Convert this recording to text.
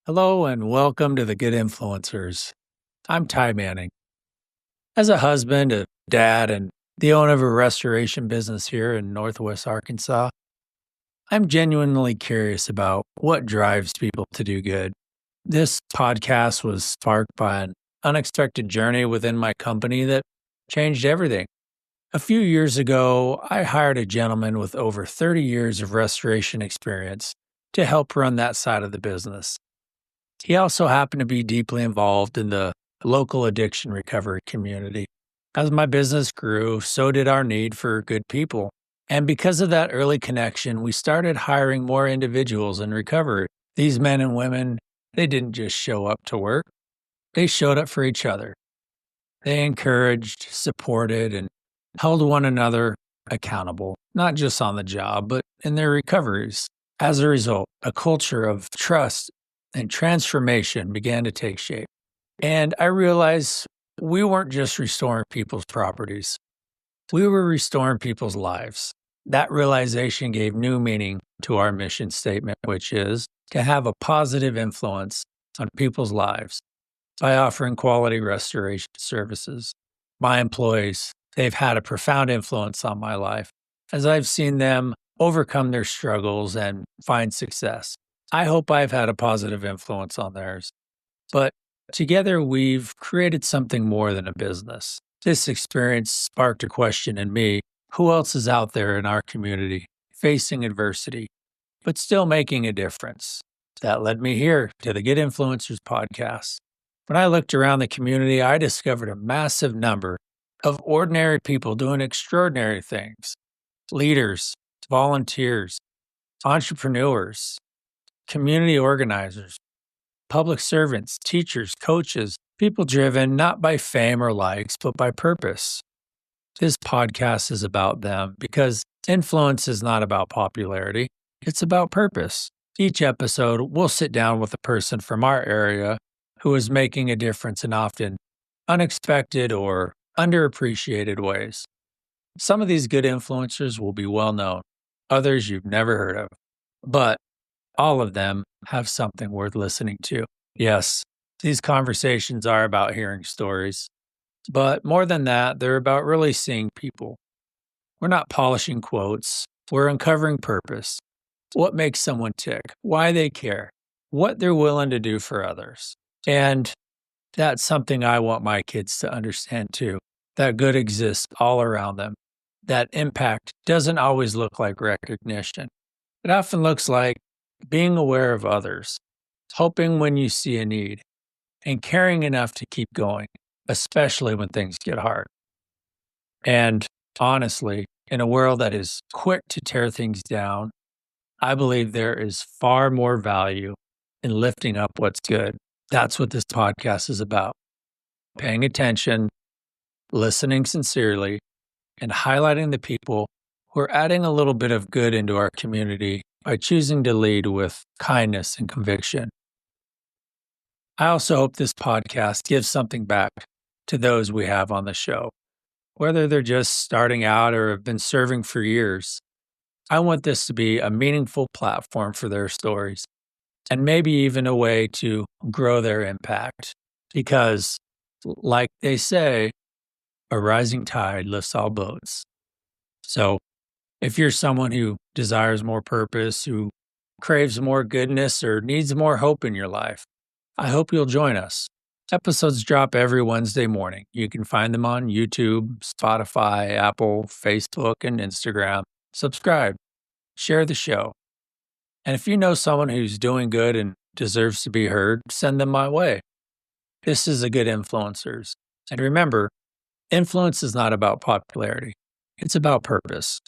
Hello and welcome to the Good Influencers. I'm Ty Manning. As a husband, a dad, and the owner of a restoration business here in Northwest Arkansas, I'm genuinely curious about what drives people to do good. This podcast was sparked by an unexpected journey within my company that changed everything. A few years ago, I hired a gentleman with over 30 years of restoration experience to help run that side of the business. He also happened to be deeply involved in the local addiction recovery community. As my business grew, so did our need for good people. And because of that early connection, we started hiring more individuals in recovery. These men and women, they didn't just show up to work, they showed up for each other. They encouraged, supported, and held one another accountable, not just on the job, but in their recoveries. As a result, a culture of trust and transformation began to take shape. And I realized we weren't just restoring people's properties, we were restoring people's lives. That realization gave new meaning to our mission statement, which is to have a positive influence on people's lives by offering quality restoration services. My employees, they've had a profound influence on my life as I've seen them overcome their struggles and find success. I hope I've had a positive influence on theirs. But together, we've created something more than a business. This experience sparked a question in me: who else is out there in our community facing adversity, but still making a difference? That led me here to the Good Influencers podcast. When I looked around the community, I discovered a massive number of ordinary people doing extraordinary things: leaders, volunteers, entrepreneurs, community organizers, public servants, teachers, coaches, people driven not by fame or likes, but by purpose. This podcast is about them because influence is not about popularity, it's about purpose. Each episode, we'll sit down with a person from our area who is making a difference in often unexpected or underappreciated ways. Some of these good influencers will be well known, others you've never heard of, but all of them have something worth listening to. Yes, these conversations are about hearing stories, but more than that, they're about really seeing people. We're not polishing quotes, we're uncovering purpose. What makes someone tick, why they care, what they're willing to do for others. And that's something I want my kids to understand too, that good exists all around them. That impact doesn't always look like recognition. It often looks like being aware of others, helping when you see a need, and caring enough to keep going, especially when things get hard. And honestly, in a world that is quick to tear things down, I believe there is far more value in lifting up what's good. That's what this podcast is about: paying attention, listening sincerely, and highlighting the people who are adding a little bit of good into our community by choosing to lead with kindness and conviction. I also hope this podcast gives something back to those we have on the show, whether they're just starting out or have been serving for years. I want this to be a meaningful platform for their stories and maybe even a way to grow their impact. Because, like they say, a rising tide lifts all boats. So, if you're someone who desires more purpose, who craves more goodness, or needs more hope in your life, I hope you'll join us. Episodes drop every Wednesday morning. You can find them on YouTube, Spotify, Apple, Facebook, and Instagram. Subscribe, share the show. And if you know someone who's doing good and deserves to be heard, send them my way. This is a Good Influencers. And remember, influence is not about popularity, it's about purpose.